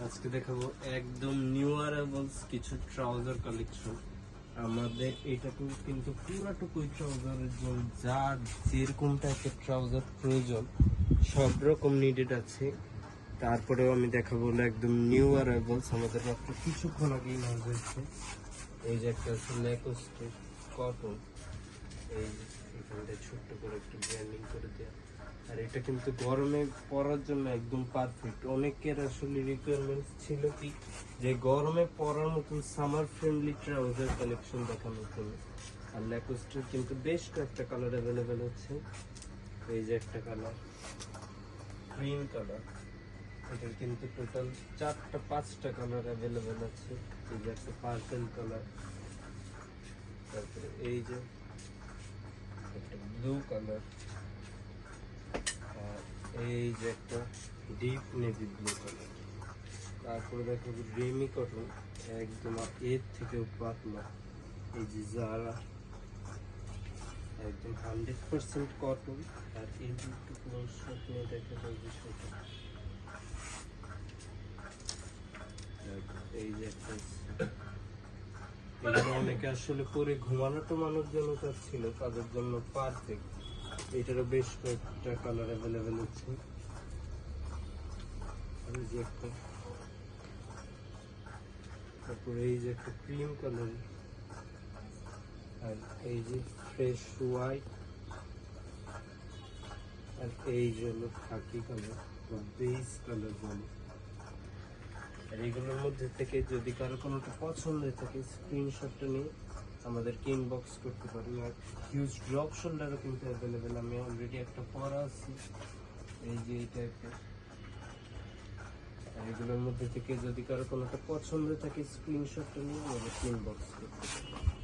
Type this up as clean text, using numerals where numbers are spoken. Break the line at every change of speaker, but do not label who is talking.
আজকে দেখাবো একদম নিউ অ্যারাইভালস কিছু ট্রাউজার কালেকশন। আমাদের এইটাকে কিন্তু পুরাটুকুই ট্রাউজারের জন্য যার যেরকম টাইপের ট্রাউজার প্রয়োজন সব রকম নিডেড আছে। তারপরেও আমি দেখাবো একদম নিউ অ্যারাইভালস, আমাদের মাত্র কিছুক্ষণ আগেই নাম হয়েছে। এই যে একটা আছে ল্যাকোস্টের কটন, এই এখানটায় ছোট্ট করে একটু ব্র্যান্ডিং করে দেওয়া। আর এটা কিন্তু গরমে পরার জন্য একদম পারফেক্ট। অনেকের আসলে রিকোয়ারমেন্ট ছিল কি যে গরমে পরার মতন সামার ফ্রেন্ডলি ট্রাউজার কালেকশন দেখানোর জন্য। আর ল্যাকোস্টের কিন্তু বেশ কয়েকটা কালার অ্যাভেলেবেল হচ্ছে। এই যে একটা কালার ক্রিম কালার, এটার কিন্তু টোটাল 4-5টা কালার অ্যাভেলেবেল আছে। এই যে একটা পার্পল কালার, তারপরে এই যে একটা ব্লু কালার, আর এই যে একটা ডিপ নেভি ব্লু কালার। তারপরে দেখো রেমি কটন, একদম এর থেকেও পাতলা। এই যে জারা, একদম 100% কটন। আর এই দুটো ক্লোজ শট নিয়ে দেখা যায় বিষয়টা। এই যে একটা এগুলো অনেকে আসলে পরে ঘুমানো টুমানোর জন্য চাচ্ছিল, তাদের জন্য পারফেক্ট। এটারও বেশ কয়েকটা কালার অ্যাভেলেবেল হচ্ছে। এই যে একটা, তারপরে এই যে একটা ক্রিম কালার, আর এই যে ফ্রেশ হোয়াইট, আর এই যে হলো খাকি কালার বা বেজ কালার বলে। আর এগুলোর মধ্যে থেকে যদি কারো কোনোটা পছন্দ হয়ে থাকে স্ক্রিনশটটা নিয়ে আমাদেরকে ইনবক্স করতে পারেন। আর হিউজ ড্রপ শোল্ডারও কিন্তু অ্যাভেলেবেল, আমি অলরেডি একটা পরা আছি এই যে এই টাইপের। আর এগুলোর মধ্যে থেকে যদি কারো কোনোটা পছন্দ থাকে স্ক্রিনশটটা নিয়ে আমাদেরকে ইনবক্স করতে পারেন।